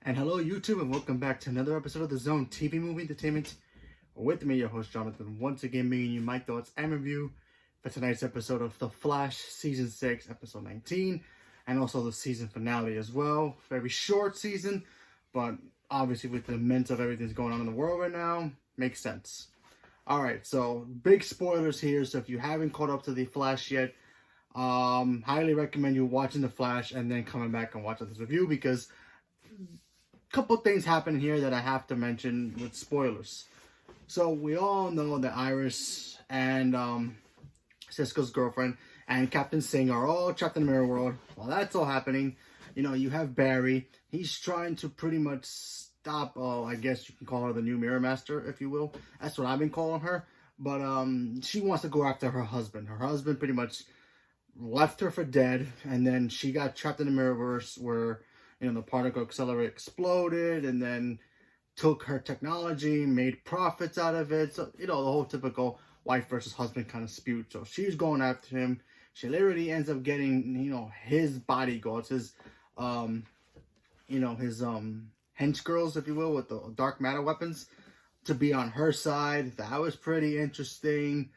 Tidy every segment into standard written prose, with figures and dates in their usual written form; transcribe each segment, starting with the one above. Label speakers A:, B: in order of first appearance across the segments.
A: And hello, YouTube, and welcome back to another episode of the Zone TV Movie Entertainment. With me, your host, Jonathan, once again bringing you my thoughts and review for tonight's episode of The Flash, Season 6, Episode 19, and also the season finale as well. Very short season, but obviously with the immense of everything that's going on in the world right now, makes sense. Alright, so big spoilers here, so if you haven't caught up to The Flash yet, highly recommend you watching The Flash and then coming back and watching this review because couple things happen here that I have to mention with spoilers. So we all know that Iris and Cisco's girlfriend and Captain Singh are all trapped in the mirror world. While that's all happening, you know, you have Barry. He's trying to pretty much stop, I guess you can call her the new Mirror Master, if you will. That's what I've been calling her. But she wants to go after her husband. Her husband pretty much left her for dead, and then she got trapped in the Mirrorverse where, you know, the particle accelerator exploded and then took her technology, made profits out of it. So, you know, the whole typical wife versus husband kind of spewed. So she's going after him. She literally ends up getting, you know, his bodyguards, his, his hench girls, if you will, with the dark matter weapons to be on her side. That was pretty interesting.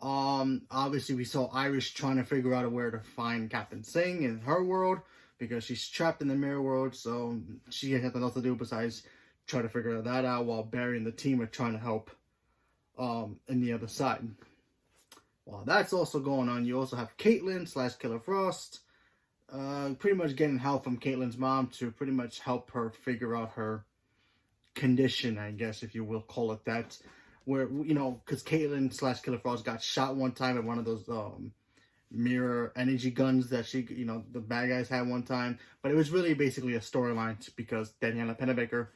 A: Obviously we saw Iris trying to figure out where to find Captain Singh in her world, because she's trapped in the mirror world, so she has nothing else to do besides try to figure that out while Barry and the team are trying to help in the other side. While that's also going on, you also have Caitlin / Killer Frost pretty much getting help from Caitlin's mom to pretty much help her figure out her condition, I guess, if you will call it that. Where, you know, because Caitlin / Killer Frost got shot one time at one of those mirror energy guns that she, you know, the bad guys had one time. But it was really basically a storyline because Daniela Pennebaker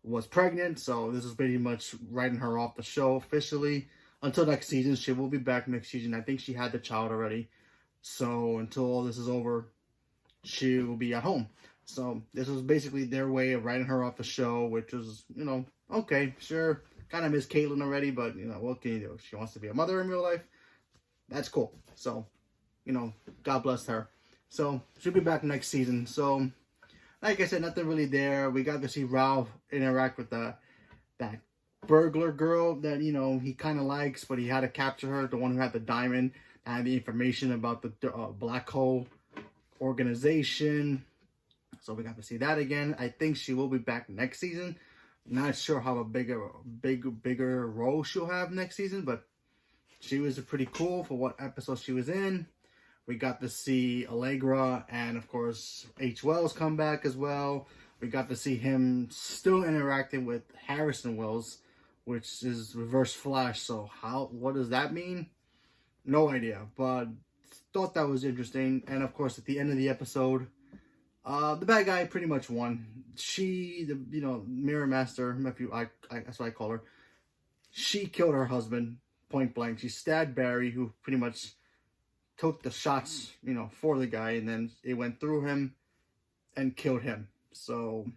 A: was pregnant, so this is pretty much writing her off the show officially until next season. She will be back next season. I think she had the child already, so until all this is over, she will be at home. So this was basically their way of writing her off the show, which was, you know, okay, sure, kind of miss Caitlin already, but, you know, what can you do? If she wants to be a mother in real life, that's cool. So, you know, God bless her. So she'll be back next season. So, like I said, nothing really there. We got to see Ralph interact with that burglar girl that, you know, he kind of likes, but he had to capture her, the one who had the diamond, that had the information about the black hole organization. So we got to see that again. I think she will be back next season. Not sure how a bigger role she'll have next season, but she was pretty cool for what episode she was in. We got to see Allegra and, of course, H. Wells come back as well. We got to see him still interacting with Harrison Wells, which is Reverse Flash. So what does that mean? No idea, but thought that was interesting. And, of course, at the end of the episode, the bad guy pretty much won. She, you know, Mirror Master, that's what I call her. She killed her husband, point blank. She stabbed Barry, who pretty much took the shots, you know, for the guy, and then it went through him and killed him. So,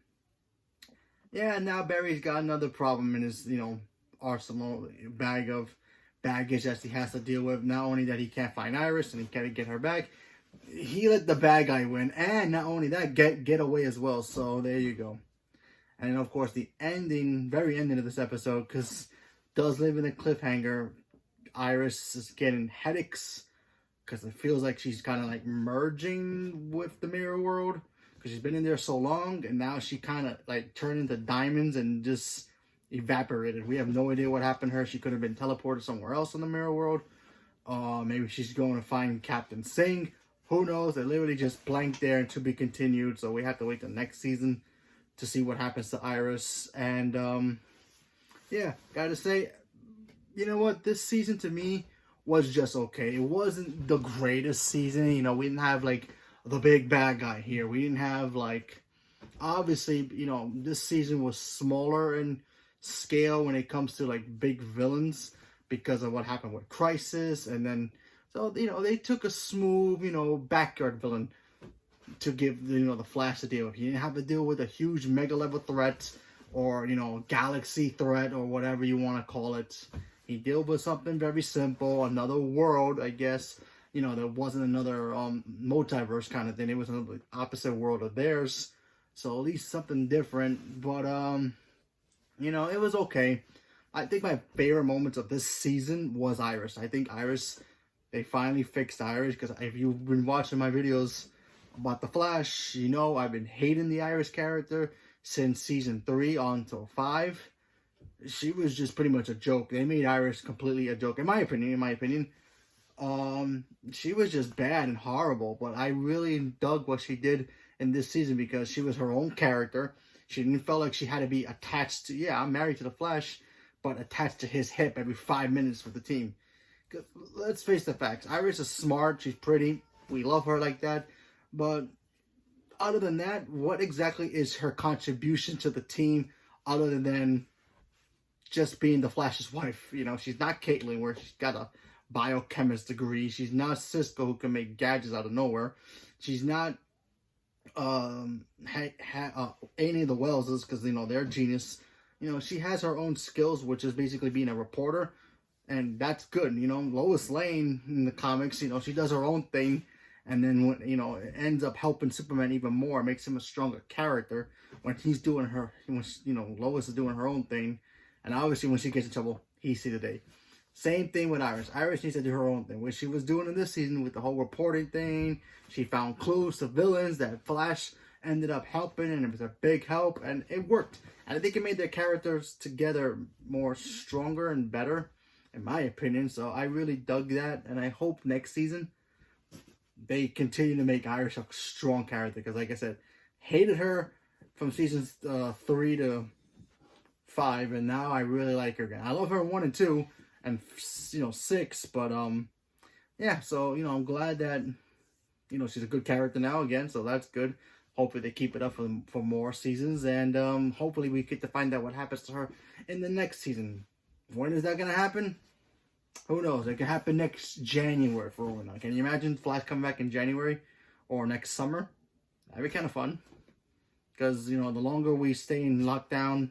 A: yeah, now Barry's got another problem in his, you know, arsenal, bag of baggage that he has to deal with. Not only that he can't find Iris and he can't get her back, he let the bad guy win, and not only that, get away as well. So there you go. And of course, the ending, very ending of this episode, because does live in a cliffhanger. Iris is getting headaches because it feels like she's kind of like merging with the mirror world because she's been in there so long, and now she kind of like turned into diamonds and just evaporated. We have no idea what happened to her. She could have been teleported somewhere else in the mirror world. Maybe she's going to find Captain Singh. Who knows? They literally just blanked there and to be continued. So we have to wait the next season to see what happens to Iris. And yeah, gotta say, you know what? This season to me was just okay. It wasn't the greatest season. You know, we didn't have like the big bad guy here. We didn't have like, obviously, you know, this season was smaller in scale when it comes to like big villains because of what happened with Crisis. And then, so, you know, they took a smooth, you know, backyard villain to give, you know, the Flash to deal with. You didn't have to deal with a huge mega level threat or, you know, galaxy threat or whatever you want to call it. He dealt with something very simple, another world, I guess. You know, there wasn't another multiverse kind of thing. It was another opposite world of theirs. So at least something different. But you know, it was okay. I think my favorite moments of this season was Iris. I think Iris, they finally fixed Iris, because if you've been watching my videos about the Flash, you know I've been hating the Iris character since season 3 on to 5. She was just pretty much a joke. They made Iris completely a joke, in my opinion. She was just bad and horrible, but I really dug what she did in this season, because she was her own character. She didn't feel like she had to be attached to, yeah, I'm married to the Flash, but attached to his hip every 5 minutes with the team. Let's face the facts. Iris is smart. She's pretty. We love her like that. But other than that, what exactly is her contribution to the team other than just being the Flash's wife? You know, she's not Caitlyn, where she's got a biochemist degree. She's not Cisco, who can make gadgets out of nowhere. She's not any of the Welleses, because, you know, they're genius. You know, she has her own skills, which is basically being a reporter, and that's good. You know, Lois Lane in the comics, you know, she does her own thing, and then when, you know, it ends up helping Superman even more, makes him a stronger character when he's doing her, when, you know, Lois is doing her own thing, and obviously when she gets in trouble, he sees the day. Same thing with Iris. Iris needs to do her own thing, which she was doing in this season with the whole reporting thing. She found clues to villains that Flash ended up helping, and it was a big help, and it worked. And I think it made their characters together more stronger and better, in my opinion. So I really dug that, and I hope next season they continue to make Iris a strong character, because, like I said, hated her from seasons 3 to 5, and now I really like her again. I love her in 1 and 2. And, you know, 6, but, yeah, so, you know, I'm glad that, you know, she's a good character now again, so that's good. Hopefully they keep it up for more seasons, and, hopefully we get to find out what happens to her in the next season. When is that going to happen? Who knows? It could happen next January for all we know. Can you imagine Flash coming back in January or next summer? That'd be kind of fun, because, you know, the longer we stay in lockdown,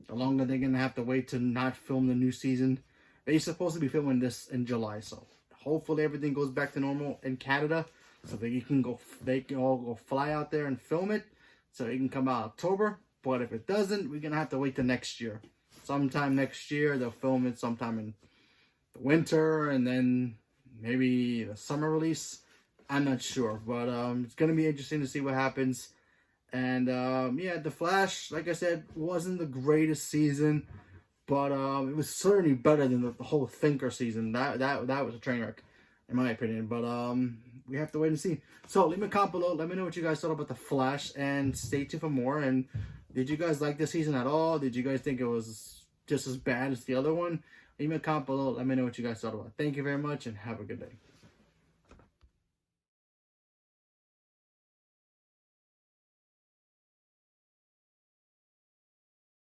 A: the longer they're going to have to wait to not film the new season. They're supposed to be filming this in July, so hopefully everything goes back to normal in Canada, so they can all go fly out there and film it, so it can come out October. But if it doesn't, we're gonna have to wait till next year. Sometime next year they'll film it sometime in the winter, and then maybe the summer release. I'm not sure, but it's gonna be interesting to see what happens. And yeah, The Flash, like I said, wasn't the greatest season. But it was certainly better than the whole Thinker season. That was a train wreck, in my opinion. But we have to wait and see. So leave me a comment below. Let me know what you guys thought about The Flash, and stay tuned for more. And did you guys like this season at all? Did you guys think it was just as bad as the other one? Leave me a comment below. Let me know what you guys thought about it. Thank you very much, and have a good day.